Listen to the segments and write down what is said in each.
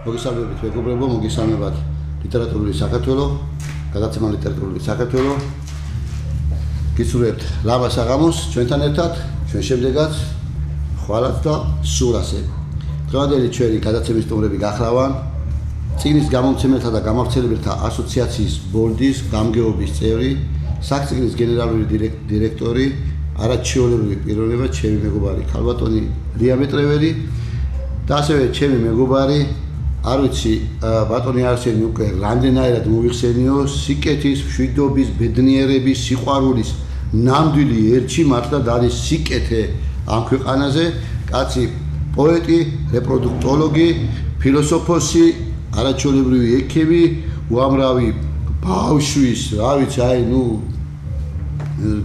მოგესალმებით მეგობრებო, მოგესალმებათ ლიტერატურული საქართველო, გადაცემა ლიტერატურული საქართველო. გისურვებთ ლამაზ საღამოს ჩვენთან ერთად, ჩვენ შემდეგაც ხვალად და სულ ასე. დღევანდელი ჩვენი გადაცემის სტუმრები გახლავან წიგნის გამომცემელთა და გამავრცელებელთა ასოციაციის ბორდის გამგეობის წევრი, საქწიგნის გენერალური დირექტორი, არაჩვეულებრივი პიროვნება, ჩემი მეგობარი ქალბატონი რია მეტრეველი და ასევე ჩემი მეგობარი, არ ვიცი, ბატონი არსენი უკვე რამდენაირად მოვიხსენიო, სიკეთის, მშვიდობის, ბედნიერების, სიყვარულის ნამდვილი ერთში მართლა არის სიკეთე ამ ქვეყანაზე, კაცი პოეტი, რეპროდუქტოლოგი, ფილოსოფოსი, არაჩვეულებრივი ექიმი, უამრავი ბავშვის, რა ვიცი, აი,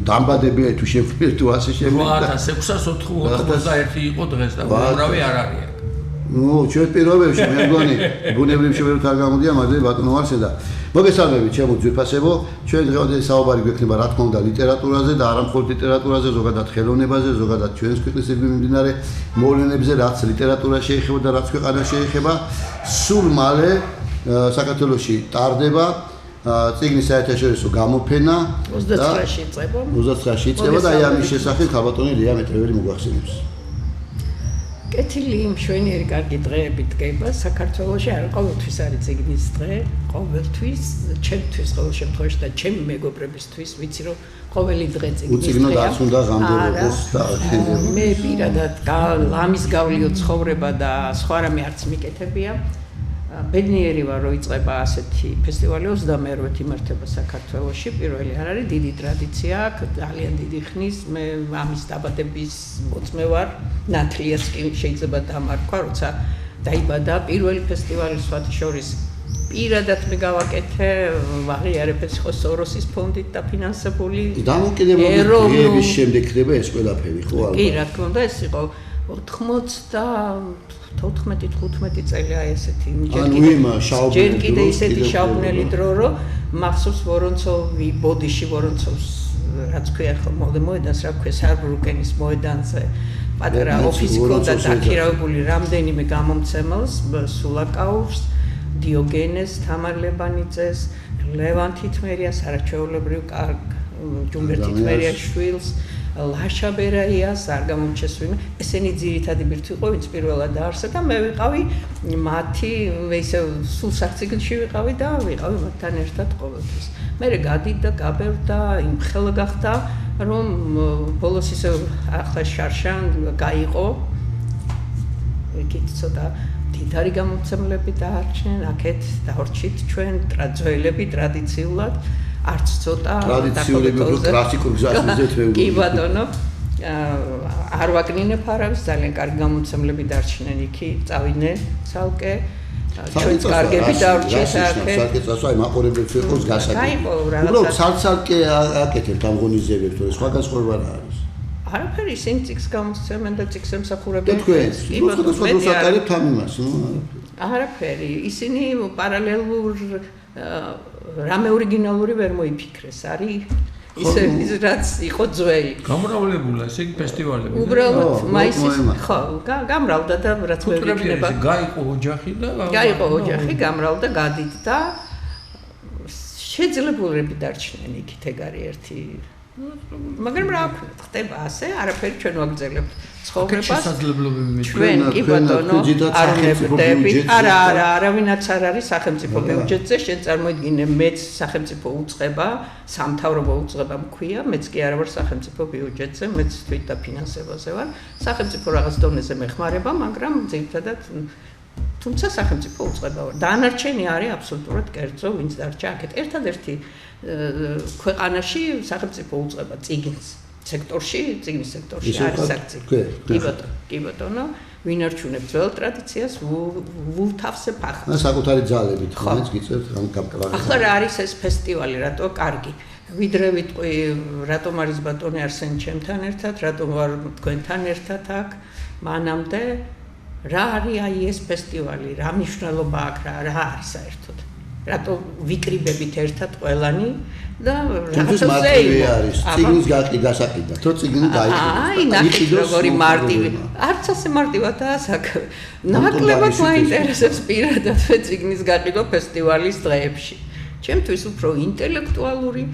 დამბადებია თუ შეგვიძლია თუ ასე შემიძლია. 8681 იყო დღეს და უამრავი არ არის. ჩვენ პირობებში მე მგონი ბუნებრივ შეფერდ არ გამოდია, მაგრამ ბატონო არსენ და მოგესალმებით ჩემო ძვირფასებო. ჩვენ დღევანდელი საუბარი გვექნება რა თქმა უნდა ლიტერატურაზე და არა მხოლოდ ლიტერატურაზე, ზოგადად ხელოვნებაზე, ზოგადად ჩვენს ქვეყნის მიმდინარე მოვლენებზე, რაც ლიტერატურა შეეხება და რაც ქვეყანა შეეხება. სულ მალე საქართველოში ტარდება წიგნის საერთაშორისო გამოფენა 29-ში იწყება. 29-ში იწყება და აი ამის შესახებ ქალბატონი რია მეტრეველი მოგვახსენებს. კეთილი მშვენიერი კარგი დღეები დგება საქართველოში, არა ყოველთვის არის წიგნის დღე, ყოველთვის, ჩემთვის ყოველ შემთხვევაში და ჩემი მეგობრებისთვის, ვიცი რომ ყოველი დღე წიგნის დღეა. უწიგნოდ არც უნდა ღამდებოდეს და მე პირადად ლამის გავლიო ცხოვრება და სხვა რამე არც მიკეთებია. ბედნიერი ვარ, რომ იწყება ასეთი ფესტივალი 28-ით იმართება საქართველოში. პირველი არ არის, დიდი ტრადიცია აქვს, ძალიან დიდი ხნის. მე ამის დაბადების მოწმე ვარ. ნათლიაც კი შეიძლება დამარქვა, როცა დაიბადა პირველი ფესტივალი სხვათა შორის. პირადად მე გავაკეთე, აღიარებებს ხო სოროსის ფონდით დაფინანსებული. დამოუკიდებლობის შემდეგ ხდება ეს ყველაფერი, ხო ალბათ? კი, რა თქმა უნდა, ეს იყო 14-15 წელი აი ესეთი ჯერ კიდე ისეთი შაუბნელი დრო, რომ მახსოვს ვორონცოვი ბოდიში ვორონცოვს რაც ქვია ხო მოედანს რა ქვია სარბრუკენის მოედანზე პატარა ოფისი ქონდა დაქირავებული რამდენიმე გამომცემელს სულაკაურს დიოგენეს თამარლებანიძეს ლევან თითმერიას არაჩვეულებრივ კარგ ჯუმბერ თითმერიას შვილს ლაშა ბერაიას არ გამომჩეს ვინმე ესენი ძირითადი ბირთვი იყო ვინც პირველად დაარსა და მე ვიყავი მათი ისე სულ საქწიგნში ვიყავი და ვიყავი მათთან ერთად ყოველთვის მე გადიდა გაბევდა იმ ხელა გახდა რომ ბოლოს ისე ახლა შარშან გაიყო იქით ცოტა დიდარი გამომცემლები დაარჩნენ აქეთ დავრჩით ჩვენ ძველები ტრადიციულად არც ცოტა ტრადიციულები კლასიკურ გზას მიზეთ ვეუბნები. კი ბატონო, არ ვაკნინებ არავის, ძალიან კარგი გამომცემლები დარჩნენ იქი, წავიდნენ ცალკე. ჩვენ კარგები დავრჩეთ აქეთ. ცალკე წასვა, აი მაყურებლებს ვიყოს გასაგები. უბრალოდ ცალკე აკეთებთ ამ ღონისძიებებს, თორე სხვა განსხვავება რა არის? არაფერი, ისინი წიგს გამოსცემენ და წიგს ემსახურებენ. თქვენ, სხვა დროს აკეთებთ ამ იმას, არაფერი, ისინი პარალელურ რამე ორიგინალური ვერ მოიფიქრეს, არის ისე რაც იყო ძველი. გამრავლებულა ესე იგი ფესტივალები. უბრალოდ მაისის ხო, გამრავლდა და რაც მე ვიქნება. გაიყო ოჯახი და გაიყო ოჯახი, გამრავლდა, გადიდდა. შეძლებულები დარჩნენ იქით ეგ არის ერთი მაგრამ რა ვქნათ, ხდება ასე, არაფერი ჩვენ ვაგრძელებთ ცხოვრებას. ჩვენ კი ბატონო, არ ვნებდები. არა, არავინაც არ არის სახელმწიფო ბიუჯეტზე, შენ წარმოიდგინე, მეც სახელმწიფო უწყება, სამთავრობო უწყება მქვია, მეც კი არა ვარ სახელმწიფო ბიუჯეტზე, მეც თვით და ფინანსებაზე ვარ. სახელმწიფო რაღაც დონეზე მეხმარება, მაგრამ ძირითადად თუმცა სახელმწიფო უწყება ვარ. დანარჩენი არის აბსოლუტურად კერძო, ვინც დარჩა აქეთ. ერთადერთი ქვეყანაში სახელმწიფო უწყება წიგნის სექტორში, წიგნის სექტორში არის საქწიგნო. კი ბატონო, ვინ არჩუნებს ძველ ტრადიციას, ვუთავსებ ახალს. საკუთარი ძალებით, ხმაც გიწევთ ამ კაპკალას. ახლა რა არის ეს ფესტივალი, რატო კარგი? ვიდრე ვიტყვი, რატომ არის ბატონი არსენი ჩემთან ერთად, რატომ ვარ თქვენთან ერთად აქ, მანამდე რა არის აი ეს ფესტივალი, რა მნიშვნელობა აქვს, რა არის საერთოდ? რატო ვიკრიბებით ერთად ყველანი და თუმცა მარტივი არის ციგნის გასაყიდვა თუ ციგნი დაიყიდოს როგორი მარტივი არც ასე მარტივადაა საქმე ნაკლებად მაინტერესებს პირადად ციგნის გაყიდვა ფესტივალის დღეებში ჩემთვის უფრო ინტელექტუალური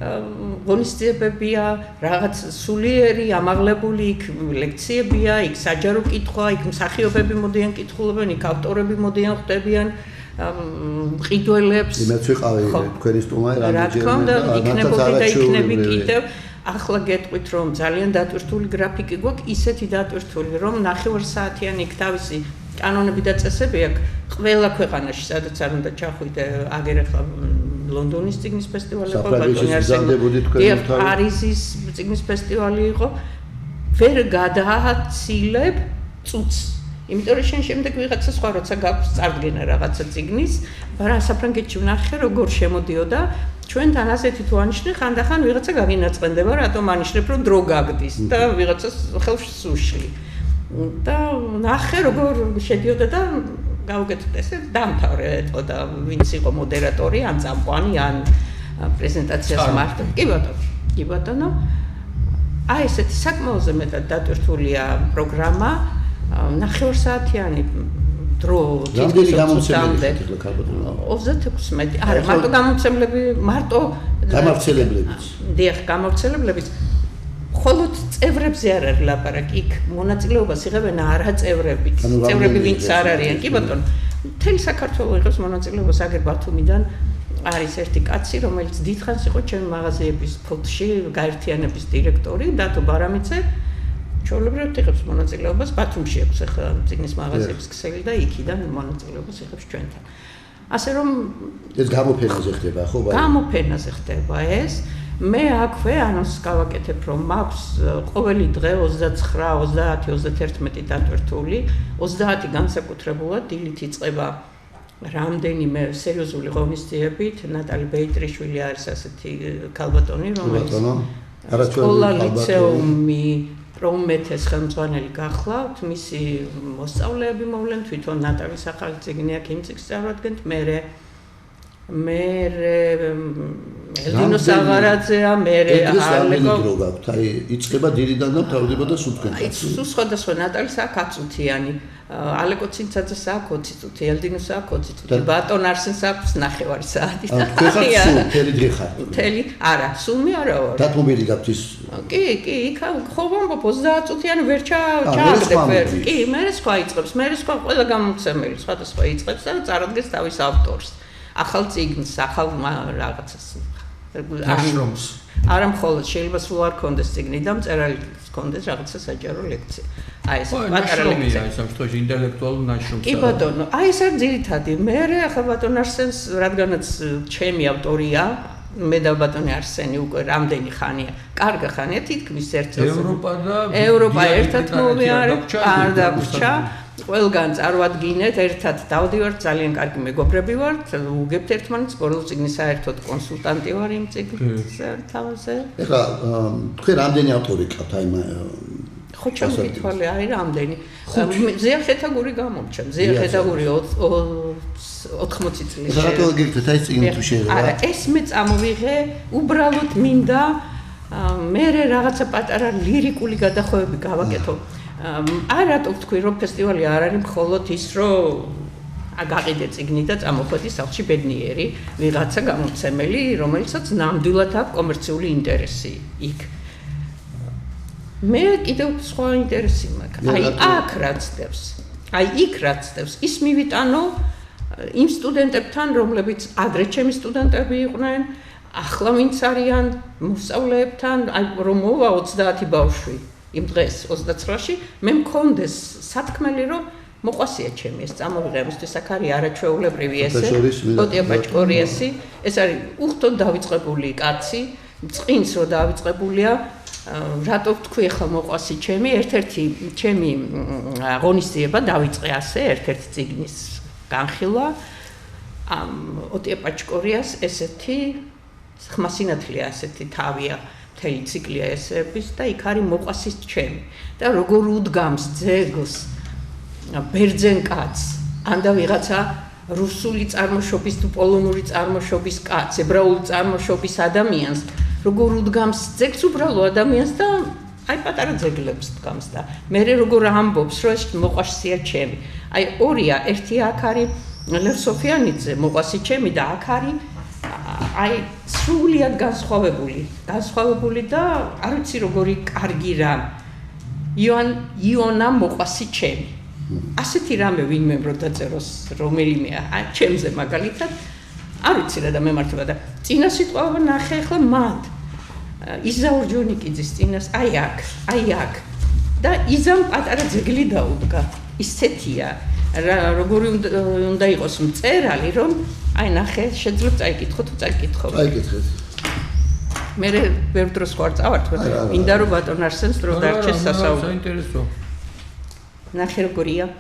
ღონისძიებებია რაღაც სულიერი ამაღლებული იქ ლექციებია იქ საჯარო კითხვა იქ მსახიობები მოდიან კითხულობენ იქ ავტორები მოდიან ხვდებიან მყიდველებს იმეც ვიყავი თქვენი სტუმარი რამდენჯერმე და იქნებოდი და იქნები კიდევ ახლა გეტყვით რომ ძალიან დატვირთული გრაფიკი გვაქვს ისეთი დატვირთული რომ 9 საათიანი იქ თავისი კანონები და წესები აქვს ყველა ქვეყანაში სადაც არ უნდა ჩახვიდე აგერ ახლა ლონდონის ციგნის ფესტივალი იყო პარიზის ციგნის ფესტივალი იყო ვერ გადააცილებ წუთს იმიტომ რომ შენ შემდეგ ვიღაცა სხვა როცა გაქვს წარდგენა რაღაცა ციგნის საფრანგეთში ვნახე როგორ შემოდიოდა ჩვენთან ასეთი თუ ანიშნე ხანდახან ვიღაცა გაგინაწყენდება რატომ ანიშნებ რომ დრო გაგდის და ვიღაცას ხელს უშლი და ნახე როგორ შედიოდა და გავუკეთეთ ესე დამთავრე ეტყოდა ვინც იყო მოდერატორი ან წამყვანი ან პრეზენტაციას მართავ კი ბატონო აი ესეთი საკმაოზე მეტად დატვირთულია პროგრამა 9 საათიანი დრო რამდენი გამომცემლები ხდება ქალბატონო 36 არა მარტო გამომცემლები მარტო გამავრცელებლებიც დიახ გამავრცელებლებიც მხოლოდ წევრებზე არ არის ლაპარაკი იქ მონაწილეობას იღებენ არა წევრები ვინც არ არიან კი ბატონო მთელი საქართველოს იღებს მონაწილეობას აგერ ბათუმიდან არის ერთი კაცი რომელიც დიდხანს იყო ჩემი მაღაზიების ფოთში გაერთიანების დირექტორი დათო ბარამიცე ჩვეულებრივად იღებს მონაწილეობას ბათუმში აქვს ახლა ციგნის მაღაზიების ქსელი და იქიდან მონაწილეობას იღებს ჩვენთან ასე რომ ეს გამოფენაზე ხდება ხო გამოფენაზე ხდება ეს მე აქვე ანონსს გავაკეთებ რომ მაქვს ყოველი დღე 29-30-31 დატვირთული 30 განსაკუთრებულად დილით იწყება რამდენიმე სერიოზული ღონისძიებით ნატალი ბეიტრიშვილი არის ასეთი ქალბატონი რომელიც სკოლა ლიცეუმი პრომეთეს ხელმძღვანელი გახლავთ მისი მოსწავლეები მოვლენ თვითონ ნატალის ახალი ციგნი აქ იმ ციგს წარვადგენთ მე ელდინო საღარაძეა მე ალეკო აი იწყება დილიდან და თავდება სულ აი სულ სხვადასხვა ნატალის აქ 10 წუთიანი ალეკო ცინცაძეს აქ 20 წუთი ელდინოს აქ 20 წუთი ბატონ არსენს აქვს 9 საათი და მთელი დღე ხარ მთელი არა სულ მე არა ვარ დათმობილი გაქვთ ის კი იქ ხო ვამბობ 30 წუთიანი ვერ ჩააგდებ კი მე სხვა იწყებს მე სხვა ყველა გამომცემელი სხვადასხვა იწყებს და წარადგენს თავის ავტორს ახალ ციგნს ახალ რაღაცას ნაშრომს არა მხოლოდ შეიძლება სულ არ კონდეს ციგნი და მწერალი კონდეს რაღაცა საჯარო ლექცია აი ეს პატარა ლექცია ეს ამშვენში ინტელექტუალურ ნაშრომს კი ბატონო აი ეს არის ძირითადი მე ახლა ბატონ არსენს რადგანაც ჩემი ავტორია მე და ბატონი არსენი უკვე რამდენი ხანია კარგი ხანია თითქმის ერთ წელს ევროპა ერთად მოვიარეთ არ დაგვრჩა ყველგან წარვადგინეთ ერთად დავდივართ ძალიან კარგი მეგობრები ვართ უგებთ ერთმანეთს ბოლოს ციგნის საერთოდ კონსულტანტი ვარ იმ ციგნის თავზე ეხლა თქვენ რამდენი ავტორი გყავთ აი ხო ჩემკითხვალე არის რამდენი ზეა ხეთაგური გამომჩა ზეა ხეთაგური 80 წლის რატო გიგეთ აი ციგნი თუ შეიძლება არა ეს მე წამოვიღე უბრალოდ მინდა მე რაღაცა პატარა ლირიკული გადახვევები გავაკეთო არატო თქვი რომ ფესტივალი არ არის მხოლოდ ის რომ აგაყიდე ციგნი და წამოხვედი სახლში ბედნიერი ვიღაცა გამომცემელი რომელსაც ნამდვილად აქვს კომერციული ინტერესი იქ მე კიდევ სხვა ინტერესი მაქვს აი აქ რაც დევს აი იქ რაც დევს ის მივიტანო იმ სტუდენტებთან რომლებიც ადრე ჩემი სტუდენტები იყვნენ ახლა ვინც არიან მოსწავლეებთან აი რომ მოვა 30 ბავშვი იმ დღეს 29-ში მე მქონდეს სათქმელი რომ მოყვასია ჩემი ეს წამოვიღე ამისთვის აქ არის არაჩვეულებრივი ესე ოტია ბაჭკორიესი ეს არის უხტოდ დავიწყებული კაცი წყინს რომ დავიწყებულია რატო თქვი ახლა მოყვასი ჩემი ერთ-ერთი ჩემი ღონისძიება დავიწყე ასე ერთ-ერთი ციგნის განხილვა ამ ოტია ბაჭკორიას ესეთი ხმასინათლია ესეთი თავია მთელი ციკლია ესების და იქ არის მოყვასის ჩემი და როგორ უდგამს ძეგლს ბერძენ კაცს ან და ვიღაცა რუსული წარმოშობის თუ პოლონური წარმოშობის კაცს, ებრაული წარმოშობის ადამიანს, როგორ უდგამს ძეგლს უბრალო ადამიანს და აი პატარა ძეგლებს დგამს და მე როგორ ამბობს, რომ ეს მოყვასია ჩემი. აი ორია, ერთი აქ არის ლევ სოფიანიძე, მოყვასი ჩემი და აქ არის აი სრულიად განსხვავებული და არ ვიცი როგორი კარგი რამ. იონა მოყვასი ჩემი. ასეთი რამე ვინმე რო დაწეროს რომელიმე ჩემზე მაგალითად არ ვიცი რა და მემართება და წინა სიტყვა ნახე ახლა მანდ იზა ორჯონიკიძის წინას აი აქ და იზამ პატარა ძეგლი დაუდგა ისეთია როგორი უნდა იყოს მწერალი რომ აი ნახე შეძლებ წაიკითხო თუ წაიკითხო წაიკითხეთ მე ვერ დროს ხარ წავართ მინდა რომ ბატონ არსენს დრო დარჩეს სასაუბრო საინტერესო ნახე როგორია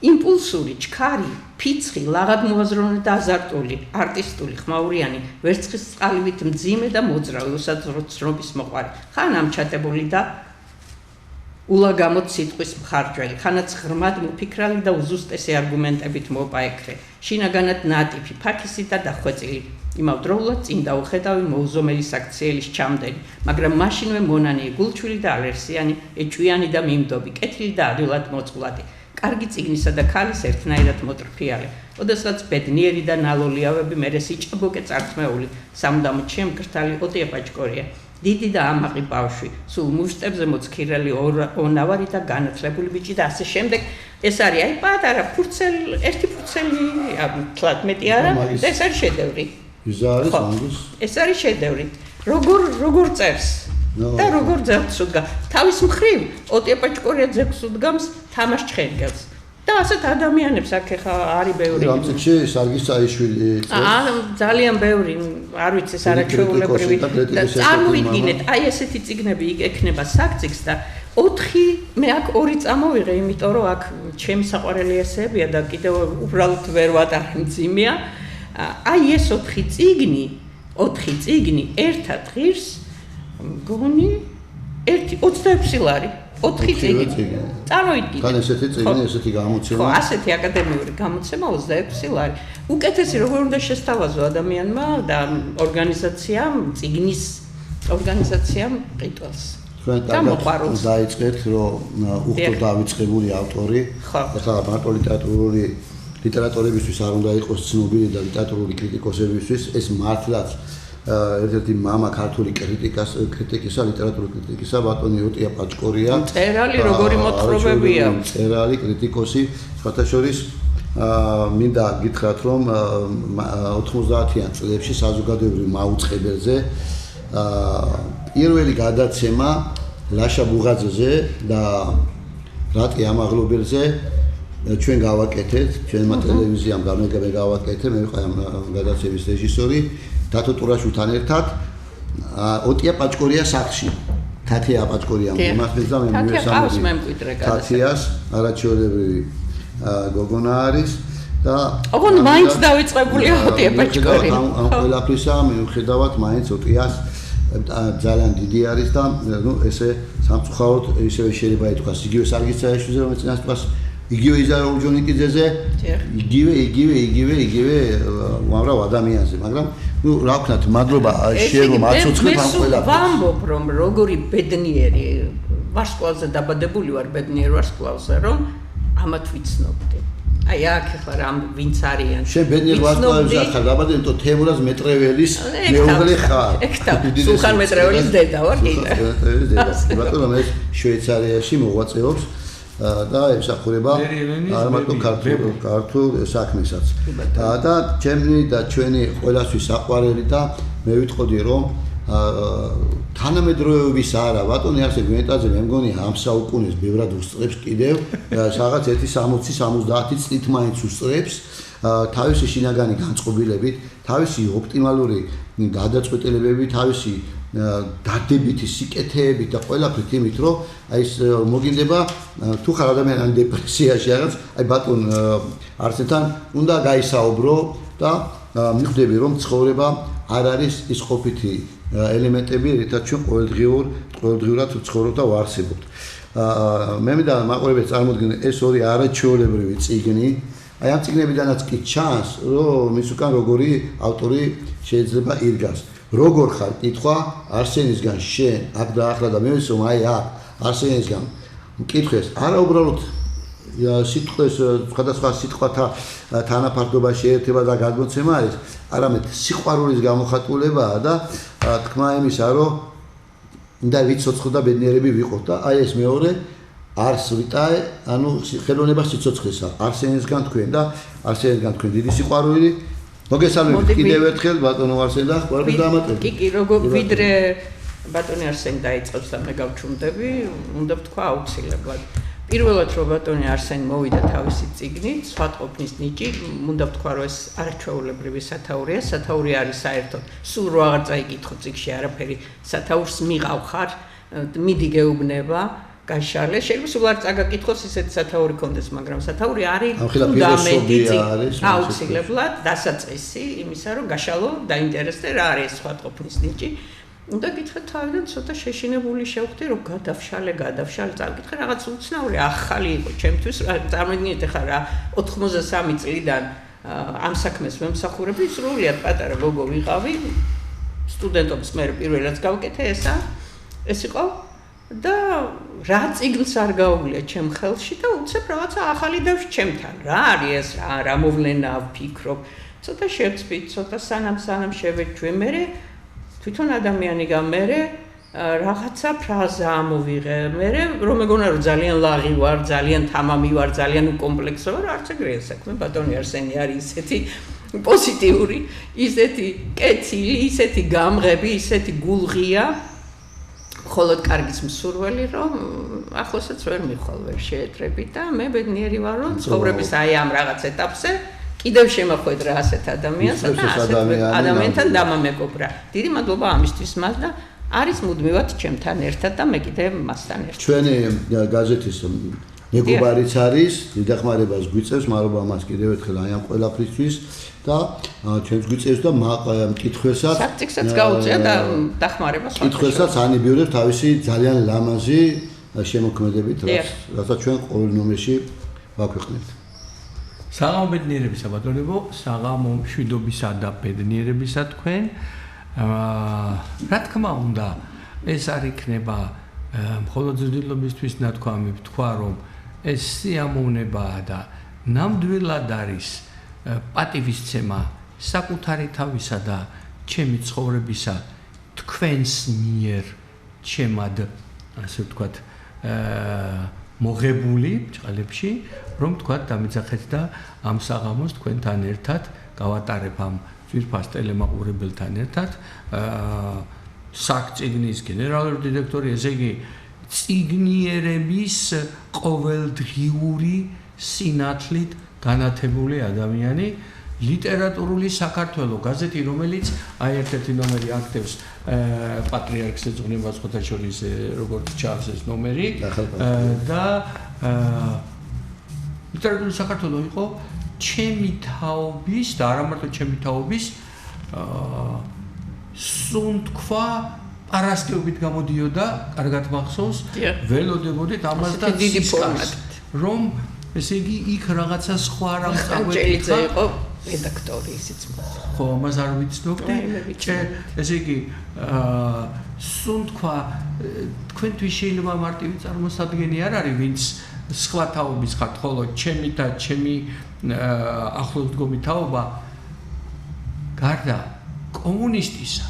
იმპულსური, ჩქარი, ფიცხი, ლაღად მოაზროვნე და აზარტული, არტისტული, ხმაურიანი, ვერცხლის წყალივით მძიმე და მოძრავი, უსაძრობის მოყვარი. ხან ამჩატებული და ულაგამოდ სიტყვის მხარჯველი, ხანაც ღრმად მოფიქრალი და უზუსტესი არგუმენტებით მოპაექრე. შინაგანად ნატიფი, ფაქისი და დახვეწილი. იმავდროულად წინ დაუხედავი მოუზომელი საქციელის ჩამდენი, მაგრამ მაშინვე მონანიე გულჩვილი და ალერსიანი, ეჭვიანი და მიმდობი, კეთილი და ადვილად მოწყვლადი. კარგი წიგნისა და ქალის ერთნაირად მოტრფიალე. ოდესაც ბედნიერი და ნალოლიავები მერე სიჭაბუკე წარქმეული, სამუდამოდ შემგრთალი ოტია პაჭკორია. დიდი და ამაყი ბავშვი, სულ მუშტებზე მოცქირელი ონავარი და განათლებული ბიჭი და ასე შემდეგ. ეს არის აი პატარა ერთი ფურცელი, თლად მეტი არა, და ეს არის შედევრი. ეს არის შედევრი. როგორ წერს? და როგორ ძეგლს უდგა. თავის მხრივ ოტია პაჭკორია ძეგლს უდგამს თამაშ ჩხერგელს. და ასეთ ადამიანებს აქ ხა არის ბევრი. ამ წიგნში სარგის წაიშვილი წერს. ძალიან ბევრი, არ ვიცი, ეს არაჩვეულებრივი. წარმოიდგინეთ, აი ესეთი წიგნები იქნება საქციგს და 4 მე აქ 2 წამოვიღე, იმიტომ რომ აქ ჩემი საყვარელი ესეებია და კიდევ უბრალოდ ვერ ვატარე მძიმეა. აი ეს 4 წიგნი ერთად ღირს მგონი 26 ლარი 4 წიგნი. წარმოიდგინე. თან ესეთი წიგნი, ესეთი გამოცემა. ხო, ასეთი აკადემიური გამოცემა 26 ლარი. უკეთესი როგორ უნდა შესთავაზო ადამიანმა და ორგანიზაციამ, წიგნის ორგანიზაციამ ყიდველს. თქვენ კარგად დაიწყეთ, რომ უხდო დავიწყებული ავტორი, ახლა მარტო ლიტერატურებისთვის არ უნდა იყოს ცნობილი და ლიტერატურული კრიტიკოსებისთვის ეს მართლაც ერთ-ერთი მამა ქართული კრიტიკისა, ლიტერატურული კრიტიკისა ბატონი ოტია პაჭკორია. მწერალი როგორი მოთხრობებია. მწერალი, კრიტიკოსი, სხვათა შორის მინდა გითხრათ, რომ 90-იან წლებში საზოგადოებრივ მაუწყებელზე პირველი გადაცემა ლაშა ბუღაძეზე და რატი ამაღლობელზე ჩვენ გავაკეთეთ, ჩვენმა ტელევიზიამ გავაკეთე, მე ვიყავ ამ გადაცემის რეჟისორი. დათო ტურაშვილთან ერთად ოტია პაჭკორია სახლში. თათია პაჭკორია მომასწრეს და მე მივესალმები. თათიას არაჩვეულებრივი გოგონა არის და ოღონდ მაინც დავიწყებულია ოტია პაჭკორია. ამ ყველაფრისა მიუხედავად მაინც ოტიას ძალიან დიდი არის და ნუ ესე სამწუხაროდ ისევე შეიძლება ითქვას იგივე სარგის წაიშვიზე რომ წინასწარ იგივე იზა ორჯონიკიძეზე იგივე უამრავ ადამიანზე მაგრამ ნუ რა ვქნათ მადლობა შეერომ აცოცხლებ ამ ყველაფერს ვამბობ რომ როგორი ბედნიერი ვარსკვლავზე დაბადებული ვარ ბედნიერ ვარსკვლავზე რომ ამათ ვიცნობდი აი აქ ახლა რამ ვინც არიან შენ ბედნიერ ვარსკვლავზე ხარ დაბადებული თო თემურაზ მეტრეველის მეუღლე ხარ სულხან მეტრეველის დედა ვარ კიდე ბატონო მე შვეიცარიაში მოღვაწეობს და ემსახურება არ მარტო ქართულ საქმესაც და ჩვენი ყველასთვის საყვარელი და მე ვიტყოდი რომ თანამედროვეობის არა ბატონი ასე გვენტაზე მე მგონი ამ საუკუნეს ბევრად უსწრებს კიდევ რაღაც 60-70 წლით მაინც უსწრებს თავისი შინაგანი განწყობილებით თავისი ოპტიმალური გადაწყვეტილებებით თავისი დადებითი სიკეთეებით და ყველაფრით იმით რომ აი ეს მოგინდება თუ ხარ ადამიანი დეპრესიაში რაღაც აი ბატონ არსენთან უნდა გაისაუბრო და მიხვდები რომ ცხოვრება არ არის ის ყოფითი ელემენტები რითაც ჩვენ ყოველდღიურად ცხოვრობთ და ვარსებობთ მე მინდა მაყურებელს წარმოდგინე ეს ორი არაჩვეულებრივი წიგნი აი ამ წიგნებიდანაც კი ჩანს, რომ მის უკან როგორი ავტორი შეიძლება ირგას. როგორ ხარ კითხვა არსენისგან შენ აქ დაახლა და მე ვიცი რომ აი აქ არსენისგან მკითხეს არა უბრალოდ სიტყვის სხვადასხვა სიტყვათა თანაფარდობაში ერთება და გადმოცემა არის, არამედ სიყვარულის გამოხატულებაა და თქმა იმისა, რომ უნდა ვიცოცხლო და ბედნიერები ვიყოთ და აი ეს მეორე არს ვიტაე, ანუ ხელოვნება სიცოცხლისა, არსენისგან თქვენ და არსენისგან თქვენ დიდი სიყვარული. მოგესალმებით კიდევ ერთხელ ბატონო არსენ და ყვარდა დამატებით. კი, როგორ ვიდრე ბატონი არსენ დაიწყებს და მე გავჩუმდები, უნდა ვთქვა აუცილებლად. პირველად რომ ბატონი არსენ მოვიდა თავისი წიგნით, სხვატყოფნის ნიჭი, უნდა ვთქვა რომ ეს არაჩვეულებრივი სათაურია, სათაური არის საერთოდ. სულ რო აღარ წაიკითხო წიგნში არაფერი, სათაურს მიყავ ხარ, მიდი გეუბნება. გაშალე, შეიძლება სულ არ წაგაკითხოს ისეთი სათაური კონდეს, მაგრამ სათაური არის ფუნდამენტი, აუცილებლად დასაწყისი იმისა, რომ გაშალო, დაინტერესდე რა არის სხვატყოფნის ნიჭი. უნდა გითხრათ თავიდან ცოტა შეშინებული შევხვდი, რომ გადავშალე, წავკითხე რაღაც უცნაური ახალი იყო ჩემთვის, წარმოიდგინეთ ახლა რა 83 წლიდან ამ საქმეს ვემსახურები, სრულიად პატარა გოგო ვიყავი, სტუდენტობის მე პირველად გავკეთე ეს იყო და რა წიგნს არ გაუგლია ჩემ ხელში და უცებ რაღაცა ახალი დავში ჩემთან. რა არის ეს, რა მოვლენა ვფიქრობ. ცოტა შევწვით, ცოტა სანამ შევეჩვე, მე თვითონ ადამიანი გამერე რაღაცა ფრაზა ამოვიღე. მე რომ მეგონა რომ ძალიან ლაღი ვარ, ძალიან თამამი ვარ, ძალიან უკომპლექსო ვარ, არც ეგრეა საქმე. ბატონი არსენი არის ისეთი პოზიტიური, ისეთი კეთილი, ისეთი გამღები, ისეთი გულღია. მხოლოდ კარგის მსურველი, რომ ახლოსაც ვერ მიხვალ, ვერ შეეტრები და მე ბედნიერი ვარ, რომ ცხოვრების აი ამ რაღაც ეტაპზე კიდევ შემოხვედრა ასეთ ადამიანს და ასეთ ადამიანთან დამამეგობრა. დიდი მადლობა ამისთვის მას და არის მუდმივად ჩემთან ერთად და მე კიდევ მასთან ერთად. ჩვენი გაზეთის მეგობარიც არის, დიდახმარებას გვიწევს, მადლობა მას კიდევ ერთხელ აი ამ ყველაფრისთვის და ჩვენს გვიწევს და მკითხველსაც საფრთხესაც გაუწია და დახმარებას მკითხველსაც ანიბიურებს თავისი ძალიან ლამაზი შემოქმედებით, რასაც ჩვენ ყოველ ნომერში ვაქვეყნებთ. საღამო ბედნიერებისა ბატონებო, საღამო მშვიდობისა და ბედნიერებისა თქვენ. რა თქმა უნდა, ეს არ იქნება მხოლოდ ზრდილობისთვის ნათქვამი, ვთქვა რომ ეს სიამოვნებაა და ნამდვილად არის პატივისცემა საკუთარი თავისა და ჩემი ცხოვრებისა თქვენს მიერ ჩემად ასე ვთქვათ მოღებული ბჭყალებში რომ ვთქვათ დამეძახეთ და ამ საღამოს თქვენთან ერთად გავატარებ ამ ძვირფას ტელემაყურებელთან ერთად საქწიგნის გენერალური დირექტორი, ესე იგი წიგნიერების ყოველდღიური სინათლით განათებული ადამიანი, ლიტერატურული საქართველო გაზეთი, რომელიც აი ერთ-ერთი ნომერი აქტევს პატრიარქს ეძღვნება სხვათა შორის როგორც ჩანს ეს ნომერი და ლიტერატურული საქართველო იყო ჩემი თაობის და არა მარტო ჩემი თაობის სუნთქვა პარასკევებით გამოდიოდა, კარგად მახსოვს, ველოდებოდით ამას და დიდი ფორმატით, რომ ესე იგი იქ რაღაცა სხვა რამს წავედი იყო რედაქტორი ისიც ხო მას არ ვიცნობდი ესე იგი სუნთქვა თქვენთვის შეიძლება მარტივი წარმოსადგენი არ არის ვინც სხვა თაობის ხართ ხოლო ჩემი და ჩემი ახლოს მდგომი თაობა გარდა კომუნისტისა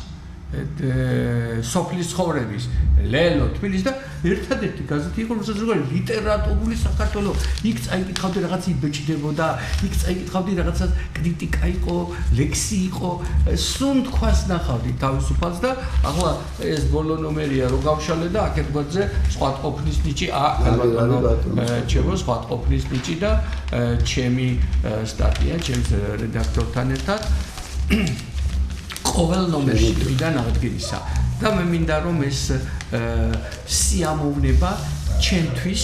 სოფლის ცხოვრების ლელო თბილისში და ერთადერთი გაზეთი იყო რომელსაც როგორი ლიტერატურული საქართველო იქ წაიკითხავდი რაღაც იბეჭდებოდა იქ წაიკითხავდი რაღაცა კრიტიკა იყო ლექსი იყო სუნთქვას ნახავდი თავისუფალს და ახლა ეს ბოლო ნომერია რო გავშალე და აქეთ გვერდზე სხვატყოფნის ნიჭი ჩემო სხვატყოფნის ნიჭი და ჩემი სტატია ჩემს რედაქტორთან ერთად ყოველ ნომერში ვიდან აღდგენისა და მე მინდა რომ ეს სიამოვნება ჩემთვის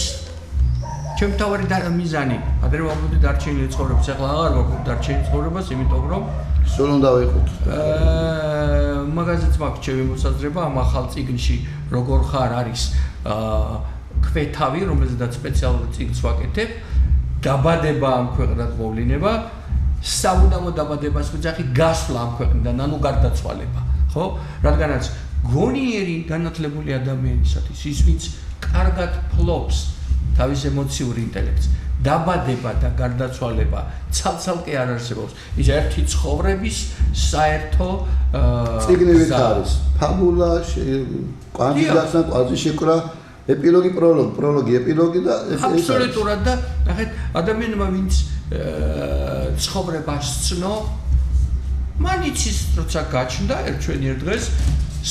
ჩემთავარი მიზანი ადრე ვამბობდი დარჩენილი ცხოვრების ახლა აღარ ვაქვს დარჩენილი ცხოვრებას იმიტომ რომ სულ უნდა ვიყოთ მაგაზეც მაქვს ჩემი მოსაზრება ამ ახალ წიგნში როგორ ხარ არის ქვეთავი რომელზედაც სპეციალური წიგნს ვაკეთებ დაბადება ამ ქვეყნად მოვლინება საუდამო დაბადებას ვიძახი გასვლა ამ ქვეყნიდან ანუ გარდაცვალება ხო რადგანაც გონიერი განათლებული ადამიანისათვის ის ვინც კარგად ფლობს თავის ემოციურ ინტელექტს დაბადება და გარდაცვალება ცალ-ცალკე არ არსებობს ის ერთი ცხოვრების საერთო წიგნივით არის ფაბულა კვანტიზაცია კვაზი შეკრა ეპილოგი პროლოგი ეპილოგი და აბსოლუტურად და ნახეთ ადამიანმა ვინც ცხოვრებას ცნო მან იცის როცა გაჩნდა ერთვენიერ დღეს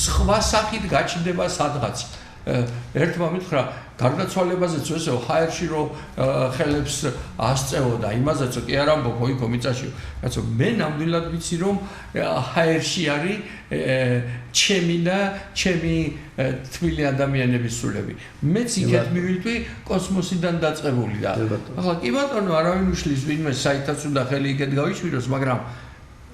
სხვა სახით გაჩნდება სადღაც ერთმა მითხრა გარდაცვალებაზეც ესეო ჰაერში რომ ხელებს ასწევოდა იმაზეც კი არ ამბობ ოიქო მიწაში კაცო მე ნამდვილად ვიცი რომ ჰაერში არის ჩემი და ჩემი თბილი ადამიანების სულები მეც იგეთ მივიდვი კოსმოსიდან დაწყებული და ახლა კი ბატონო არავინ უშლის ვინმე საითაც უნდა ხელი იგეთ გავიშვიროს მაგრამ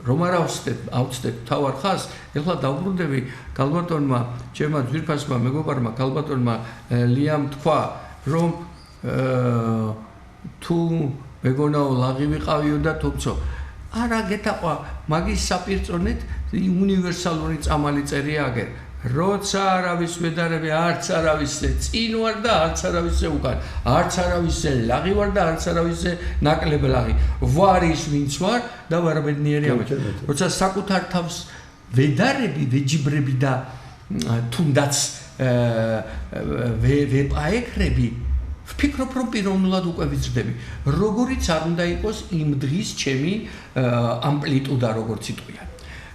რომ არ ავწდეთ თავარ ხას ეხლა დავბრუნდები გალბატონმა ჩემმა ძვირფასმა მეგობარმა გალბატონმა ლიამ თქვა რომ თუ მეგონაო ლაღი ვიყავიო და თუმცა არა გეტაყვა მაგის საპირწონეთ უნივერსალური წამალი წერია აგერ როცა არავის ვედარები არც არავისზე წინ ვარ და არც არავისზე უკან არც არავისზე ლაღი ვარ და არც არავისზე ნაკლებ ლაღი ვარ ის ვინც ვარ და ვარ ბედნიერი ამით როცა საკუთარ თავს ვედარები ვეჯიბრები და თუნდაც ვეპაექრები ვფიქრობ რომ პიროვნულად უკვე ვიზრდები როგორიც არ უნდა იყოს იმ დღის ჩემი ამპლიტუდა როგორც იტყვიან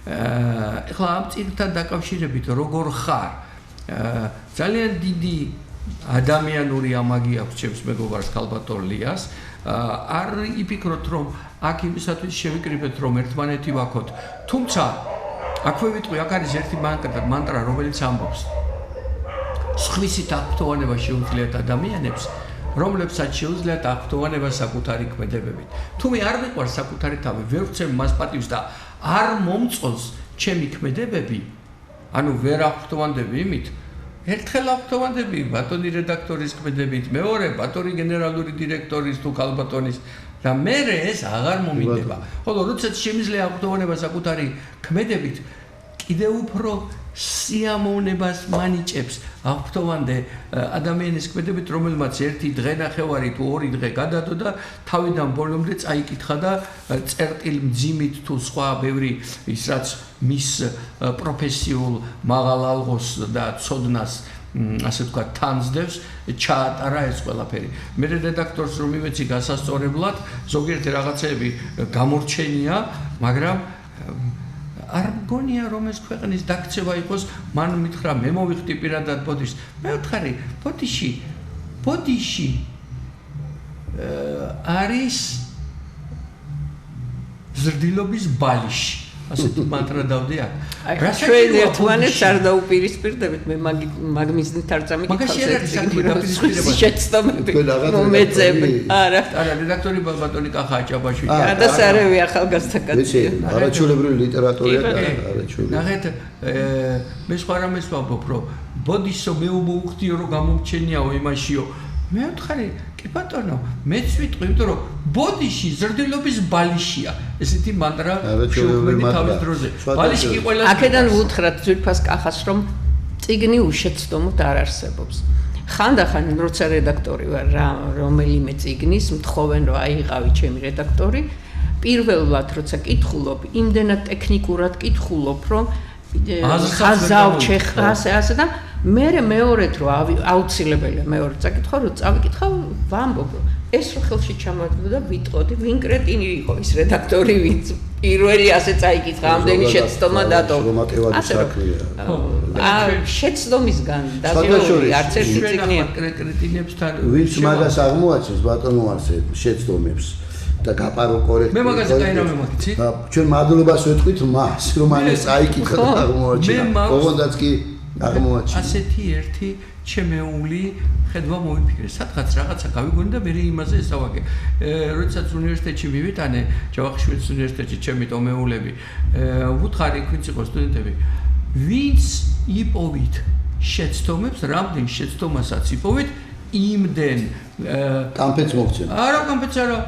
ეხლა ამ წიგნთან დაკავშირებით როგორ ხარ ძალიან დიდი ადამიანური ამაგი აქვს ჩემს მეგობარს ქალბატონ ლიას არ იფიქროთ რომ აქ იმისათვის შევიკრიბეთ რომ ერთმანეთი ვაქოთ თუმცა აქვე ვიტყვი აქ არის ერთი მანტრა რომელიც ამბობს სხვისით აღფრთოვანება შეუძლიათ ადამიანებს რომლებსაც შეუძლიათ აღფრთოვანება საკუთარი ქმედებებით თუ მე არ მიყვარს საკუთარი თავი ვერ ვცემ მას პატივს და არ მომწონს ჩემი ქმედებები ანუ ვერ აღფრთოვანდები იმით ერთხელ აღფრთოვანდები ბატონი რედაქტორის ქმედებით მეორე ბატონი გენერალური დირექტორის თუ ქალბატონის და მე ეს აღარ მომინდება ხოლო როდესაც შემიძლია აღფრთოვანება საკუთარი ქმედებით კიდევ უფრო სიამოვნებას მანიჭებს აღფრთოვანდე ადამიანის ქმედებით რომელმაც ერთი დღე ნახევარი თუ ორი დღე გადადო და თავიდან ბოლომდე წაიკითხა და წერტილ მძიმით თუ სხვა ბევრი ის რაც მის პროფესიულ მაღალ ალღოს და ცოდნას ასე ვთქვათ თანძდევს ჩაატარა ეს ყველაფერი მე რედაქტორს რომ იმეცი გასასწორებლად ზოგიერთი რაღაცეები გამორჩენია მაგრამ არ მგონია რომ ეს ქვეყნის დაქცევა იყოს მან მითხრა მე მოვიხდი პირადად ბოდიშს მე ვთხარი ბოდიში არის ზრდილობის ბალიში ასეთი მანტრა დავდი აქ ჩვენ ერთმანეთს არ დაუპირისპირდებით მე მაგმიზნით არ წამიკითხავს შეცდომები მომეწები არა რედაქტორი ბატონი კახა ჭაბაშვილი გადასარევი ახალგაზრდა კაცი არაჩვეულებრივი ლიტერატურა და არაჩვეულებრივი ნახეთ მე სხვა რამეს ვამბობ რომ ბოდიშო მე მოუხდიო რომ გამომჩენიაო იმაშიო მე ვთხარი კი ბატონო მეც ვიტყვი იმიტომ რომ ბოდიში ზრდილობის ბალიშია ესეთი მანტრა შევქმნით თავის დროზე ბალიში კი ყველა აქედან უთხრათ ძვირფას კახას რომ წიგნი უშეცდომოდ არ არსებობს ხანდახან როცა რედაქტორი ვარ რომელიმე წიგნის მთხოვენ რომ აიყავი ჩემი რედაქტორი პირველად როცა კითხულობ იმდენად ტექნიკურად კითხულობ რომ ასე და მე მეორედ რო აუცილებელია მეორე წაკითხვა რომ წავიკითხავ ვამბობ ეს რო ხელში ჩამოვიდა ვიტყოდი ვინ კრეტინი იყო ის რედაქტორი ვინც პირველი ასე წაიკითხა ამდენი შეცდომა დადო ასე შეცდომისგან დაზიანებული არც ერთი წიგნი კრეტინებსთან ვინც მაგას აღმოაჩენს ბატონო ასე შეცდომებს და გაპარო კორექტი მე მაგაზე კაი რამე მაგიცი ჩვენ მადლობას ვეთქვით მას რომ ამას წაიკითხა და აღმოაჩინა ოღონდაც კი აღმოაჩინა ასეთი ერთი ჩემეული ხედვა მოვიფიქრე სადღაც რაღაცა გავიგონი და მე იმაზე ესავაგე როდესაც უნივერსიტეტში მივიტანე ჯავახიშვილის უნივერსიტეტში ჩემი ტომეულები ვუთხარი ვინც იყო სტუდენტები ვინც იპოვით შეცდომებს რამდენ შეცდომასაც იპოვით იმდენ კამფეტს მოგცემ. არა კამფეტს არა